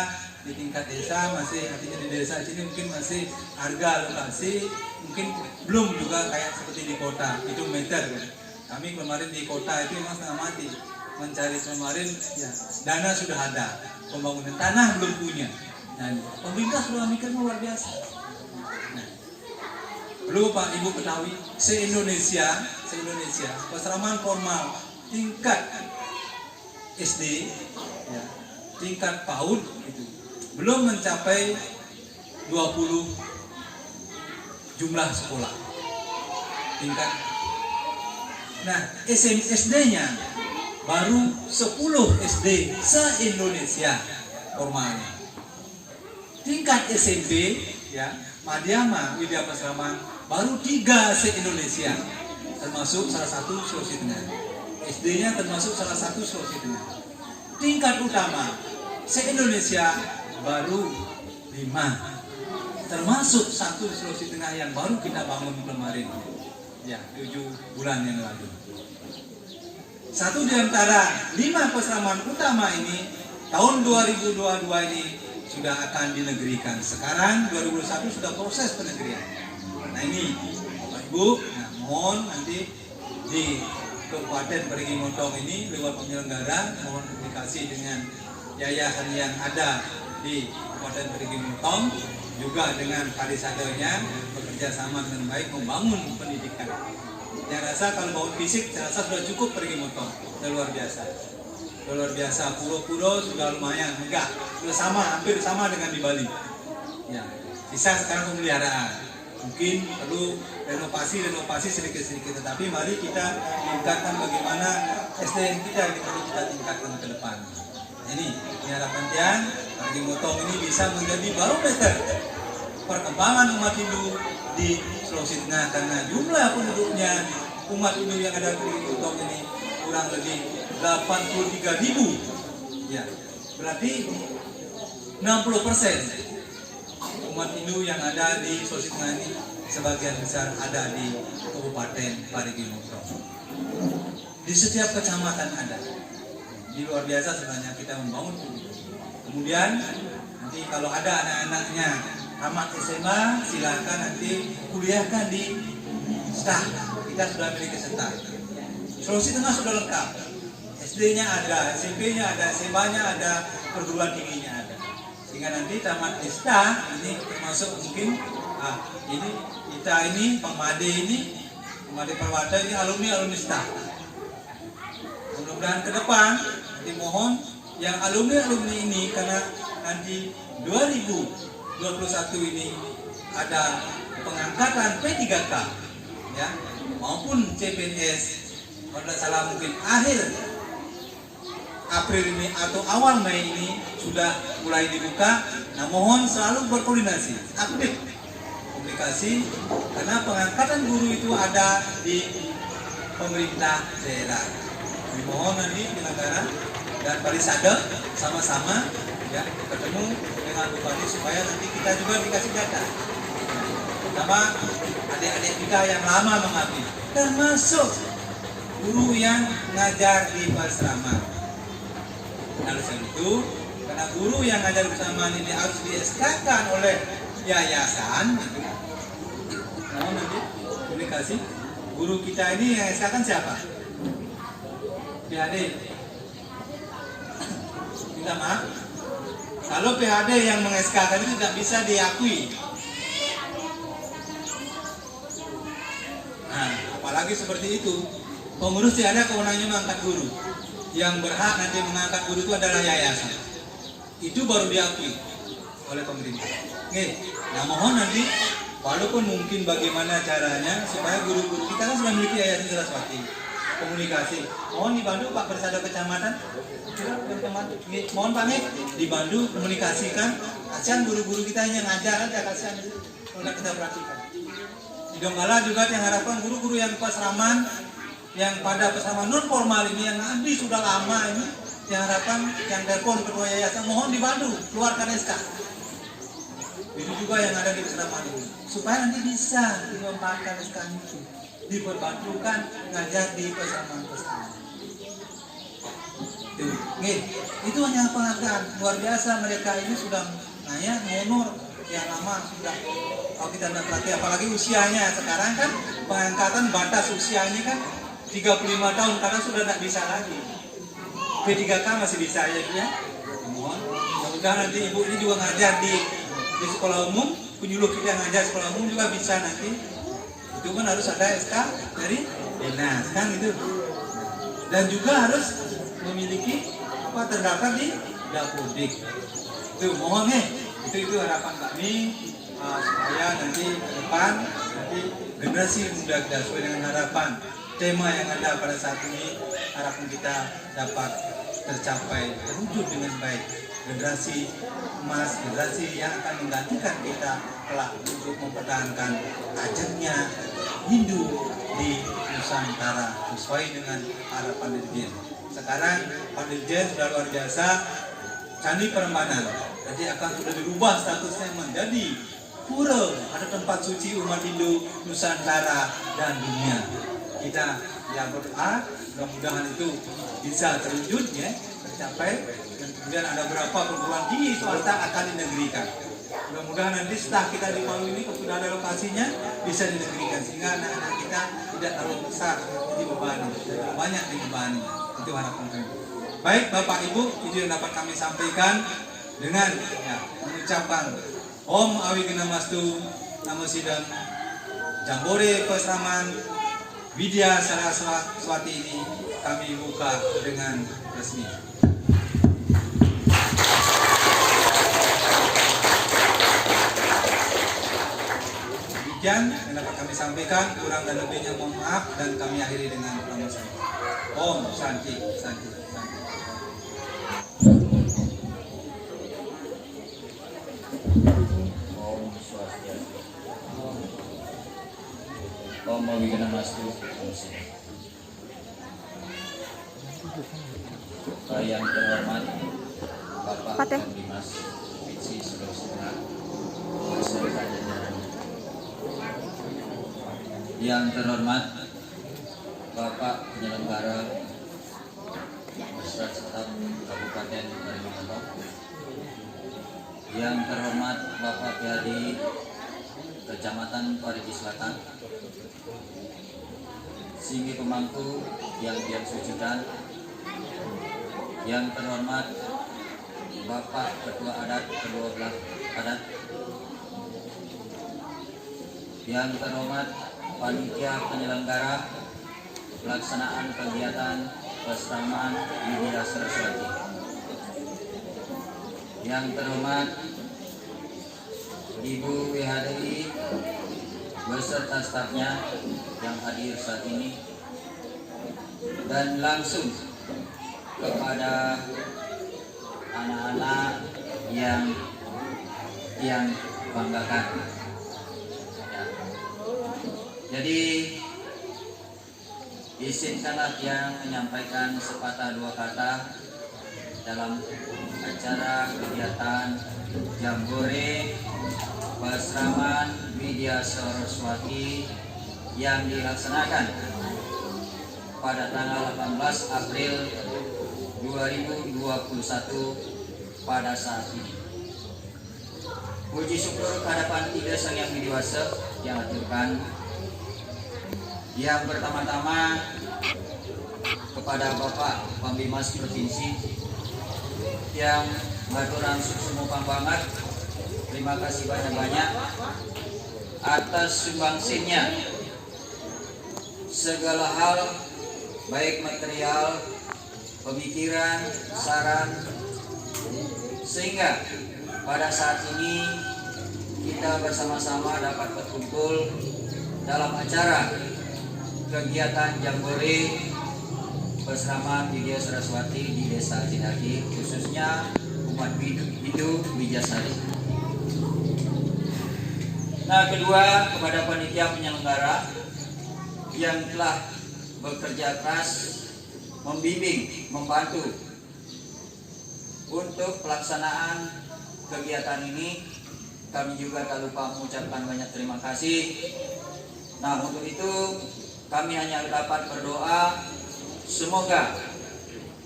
di tingkat desa masih, artinya di desa sini mungkin masih harga lokasi mungkin belum juga kayak seperti di kota itu meter kan. Kami kemarin di kota itu memang setengah mati mencari kemarin ya dana sudah ada, pembangunan tanah belum punya. Nah, pemerintah sudah mikir luar biasa. Nah, perlu Pak Ibu ketahui se-Indonesia peseraman formal tingkat SD ya, tingkat PAUD itu belum mencapai 20 jumlah sekolah tingkat. Nah, SD-nya baru 10 SD se-Indonesia formalnya. Tingkat SMP ya, Madiama Widya Pasraman baru 3 se-Indonesia, termasuk salah satu Sulawesi Tengah. SD-nya termasuk salah satu Sulawesi Tengah. Tingkat utama se-Indonesia baru 5, termasuk satu di Sulawesi Tengah yang baru kita bangun kemarin, ya 7 bulan yang lalu. Satu di antara 5 pesraman utama ini tahun 2022 ini sudah akan dinegerikan. Sekarang 2021 sudah proses penegerian. Nah ini Bapak Ibu, nah, mohon nanti di Kabupaten Parigi Motong ini lewat penyelenggara mohon komunikasi dengan yayasan yang ada di Kabupaten Parigi Motong, juga dengan kadisadanya bekerja sama dengan baik membangun pendidikan. Saya rasa kalau bangun fisik, saya rasa sudah cukup Parigi Motong, sudah luar biasa. Luar biasa, pura-pura sudah lumayan, enggak, sudah sama, hampir sama dengan di Bali. Ya, sisa sekarang pemeliharaan. Mungkin perlu renovasi sedikit-sedikit, tetapi mari kita tingkatkan bagaimana SDM kita perlu kita tingkatkan ke depan. Ini harapan Tian, Parigi Motong ini bisa menjadi barometer perkembangan umat Hindu di Sulawesi Tengah, karena jumlah penduduknya umat Hindu yang ada di Parigi Motong ini kurang lebih 83.000, ya, berarti 60% umat Hindu yang ada di Sulawesi Tengah ini sebagian besar ada di Kabupaten Parigi Motong. Di setiap kecamatan ada. Di luar biasa sebenarnya kita membangun. Kemudian nanti kalau ada anak-anaknya tamat SMA, silakan nanti kuliahkan di STAH. Kita sudah miliki STAH. Sulawesi Tengah sudah lengkap. SD-nya ada, SMP-nya ada, SMA-nya ada, perguruan tingginya ada. Sehingga nanti tamat STA ini termasuk mungkin ini kita ini Pemade Perwata ini alumni STA. Mudah-mudahan ke depan nanti mohon yang alumni ini, karena nanti 2021 ini ada pengangkatan P3K ya maupun CPNS, kalau tidak salah mungkin akhir April ini atau awal Mei ini sudah mulai dibuka. Nah, mohon selalu berkoordinasi, aktif komunikasi, karena pengangkatan guru itu ada di pemerintah daerah. Dimohon nanti penyelenggara dan Parisade sama-sama ya ketemu dengan bupati supaya nanti kita juga dikasih data. Pertama adik-adik kita yang lama mengabdi, termasuk guru yang ngajar di Pasraman. Oleh sebab itu, karena guru yang ngajar bersama ini harus di-SK-kan oleh yayasan, mohon nanti komunikasi. Guru kita ini yang SK-kan siapa? PHD. Minta maaf, kalau PHD yang meng-SK-kan itu tidak bisa diakui. Nah, apalagi seperti itu, pengurus tidak ada kewenangannya mengangkat guru. Yang berhak nanti mengangkat guru itu adalah yayasan. Itu baru diakui oleh pemerintah. Oke. Nah, mohon nanti walaupun mungkin bagaimana caranya supaya guru-guru kita kan sudah memiliki yayasan Saraswati, komunikasi. Mohon dibantu Pak Persada Kecamatan. Mohon Pak Nek dibantu komunikasikan. Kasihan guru-guru kita yang ngajar aja, kasihan kalau kita perhatikan. Di Donggala juga yang harapkan guru-guru yang pasraman, yang pada pesama non formal ini yang abdi sudah lama ini, yang harapan yang telepon ketua yayasan mohon dibantu keluarkan SK. Itu juga yang ada di pesama ini supaya nanti bisa dimanfaatkan SK itu, diperbantukan ngajar di pesama. Itu hanya penghargaan luar biasa, mereka ini sudah nanya honor yang lama sudah. Kalau kita tidak perhati, apalagi usianya sekarang kan pengangkatan batas usianya kan 35 tahun, karena sudah tidak bisa lagi. P3K masih bisa ya. Mohon, mudah-mudahan nanti ibu ini juga ngajar di sekolah umum, penyuluh kita ngajar sekolah umum juga bisa nanti. Itu kan harus ada SK dari dinas kan itu. Dan juga harus memiliki terdaftar di Dapodik. Itu mohon itu harapan kami supaya nanti ke depan nanti generasi muda kita sesuai dengan harapan tema yang ada pada saat ini, harapan kita dapat tercapai, terwujud dengan baik. Generasi emas, generasi yang akan menggantikan kita kelak untuk mempertahankan ajaknya Hindu di Nusantara sesuai dengan harapan Dirjen. Sekarang Pak Dirjen sudah luar biasa, Candi Prambanan, jadi akan sudah dirubah statusnya menjadi pura, ada tempat suci umat Hindu Nusantara dan dunia. Kita yang berdoa mudah-mudahan itu bisa terwujud ya, tercapai, dan kemudian ada beberapa perguruan tinggi swasta akan dinegerikan. Mudah-mudahan nanti setelah kita di Palu ini sudah ada lokasinya bisa dinegerikan sehingga anak-anak kita tidak terlalu besar dibebani, banyak dibebani. Itu harapan kami. Baik Bapak Ibu, itu yang dapat kami sampaikan dengan mengucapkan Om Awigena-mastu Namo Sidang Jambore Pasraman Widya Saraswati ini kami buka dengan resmi. Demikian yang dapat kami sampaikan, kurang dan lebihnya mohon maaf dan kami akhiri dengan pramusa. Om Santi Santi Santi. Om Swastiastu. Om Awigena-mastu Namo Sidang. Yang terhormat Bapak dan Dimas Visi Saudara-saudara beserta jajaran. Yang terhormat Bapak penyelenggara beserta staf Kabupaten Karimun. Yang terhormat Bapak PHD Kecamatan Parigi Selatan, Singgi Pemangku yang sucikan. Yang terhormat Bapak Ketua Adat kedua belah adat. Yang terhormat Panitia Penyelenggara pelaksanaan kegiatan Pasraman Widya Saraswati. Yang terhormat Ibu WHDI beserta stafnya yang hadir saat ini, dan langsung kepada anak-anak yang banggakan. Jadi izinkanlah yang menyampaikan sepatah dua kata dalam acara kegiatan Jambore Pasraman Widya Saraswati yang dilaksanakan pada tanggal 18 April 2021 pada saat ini. Puji syukur kehadapan Ida Sang Yang Widi Wasa yang aturkan. Yang pertama-tama kepada Bapak Pambimas Provinsi yang ngaturang suksumo banget. Terima kasih banyak-banyak atas sumbangsihnya segala hal, baik material, pemikiran, saran, sehingga pada saat ini kita bersama-sama dapat berkumpul dalam acara kegiatan Jambore Pasraman Widya Saraswati di Desa Cidaki, khususnya umat Hindu Wijasari. Nah, kedua kepada panitia penyelenggara yang telah bekerja keras membimbing, membantu untuk pelaksanaan kegiatan ini, kami juga tak lupa mengucapkan banyak terima kasih. Nah, untuk itu kami hanya dapat berdoa semoga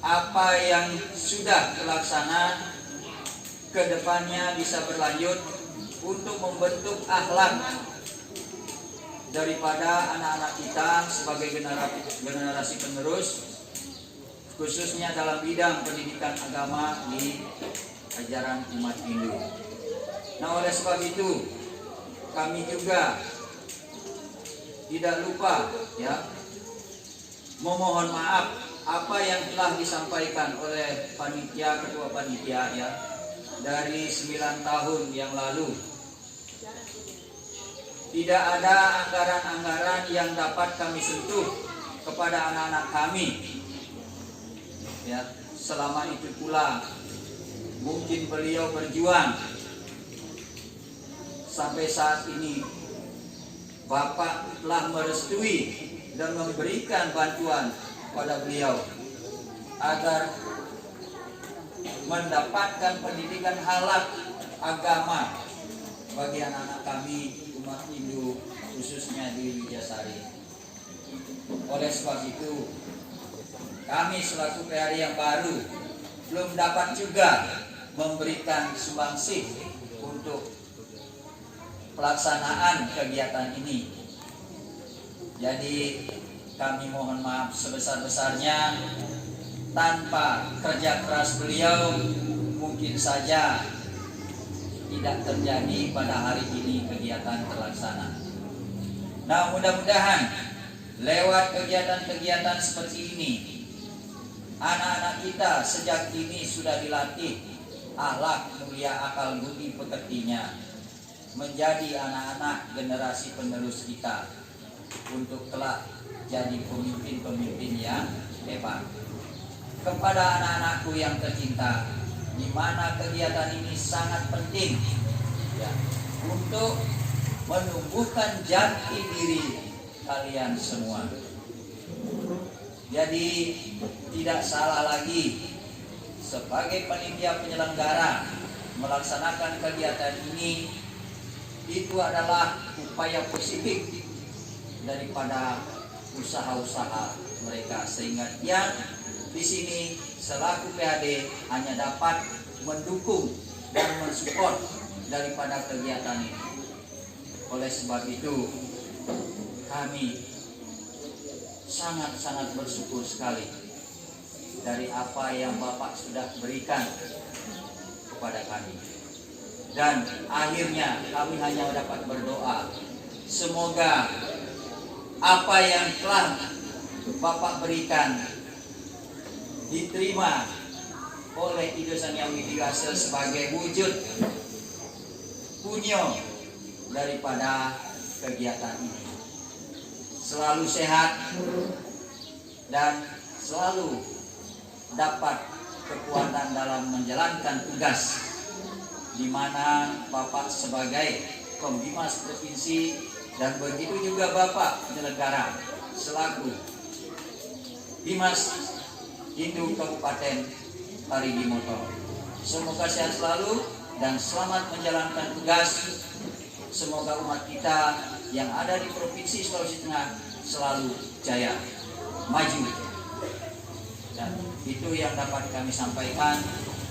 apa yang sudah terlaksana kedepannya bisa berlanjut untuk membentuk akhlak daripada anak-anak kita sebagai generasi penerus, khususnya dalam bidang pendidikan agama di ajaran umat Hindu. Nah, oleh sebab itu kami juga tidak lupa memohon maaf apa yang telah disampaikan oleh ketua panitia dari 9 tahun yang lalu tidak ada anggaran-anggaran yang dapat kami sentuh kepada anak-anak kami. Ya, selama itu pula mungkin beliau berjuang sampai saat ini. Bapak telah merestui dan memberikan bantuan pada beliau agar mendapatkan pendidikan halal agama bagi anak-anak kami umat Hindu, khususnya di Wijasari. Oleh sebab itu, kami selaku PHD yang baru belum dapat juga memberikan sumbangsih untuk pelaksanaan kegiatan ini. Jadi kami mohon maaf sebesar-besarnya, tanpa kerja keras beliau mungkin saja tidak terjadi pada hari ini kegiatan terlaksana. Nah, mudah-mudahan lewat kegiatan-kegiatan seperti ini, anak-anak kita sejak dini sudah dilatih akhlak mulia, akal budi pekertinya, menjadi anak-anak generasi penerus kita untuk kelak jadi pemimpin-pemimpin yang hebat. Kepada anak-anakku yang tercinta, di mana kegiatan ini sangat penting ya, untuk menumbuhkan jati diri kalian semua. Jadi tidak salah lagi sebagai panitia penyelenggara melaksanakan kegiatan ini, itu adalah upaya positif daripada usaha-usaha mereka, sehingga yang di sini selaku PHD hanya dapat mendukung dan mensupport daripada kegiatan ini. Oleh sebab itu, kami sangat-sangat bersyukur sekali dari apa yang Bapak sudah berikan kepada kami. Dan akhirnya kami hanya dapat berdoa, semoga apa yang telah Bapak berikan diterima oleh Ida Sang Hyang Widiwasa sebagai wujud punyo daripada kegiatan ini. Selalu sehat dan selalu dapat kekuatan dalam menjalankan tugas, di mana Bapak sebagai Pembimas Provinsi dan begitu juga Bapak penyelenggara selaku Bimas Hindu Kabupaten Parigi Motong. Semoga sehat selalu dan selamat menjalankan tugas. Semoga umat kita yang ada di Provinsi Sulawesi Tengah selalu jaya, maju. Dan itu yang dapat kami sampaikan.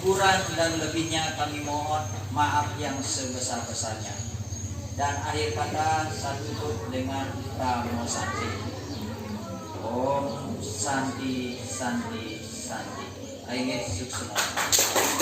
Kurang dan lebihnya kami mohon maaf yang sebesar-besarnya. Dan akhir kata saya tutup dengan Namo Santi. Om Santi Santi Santi. Aingit sukses.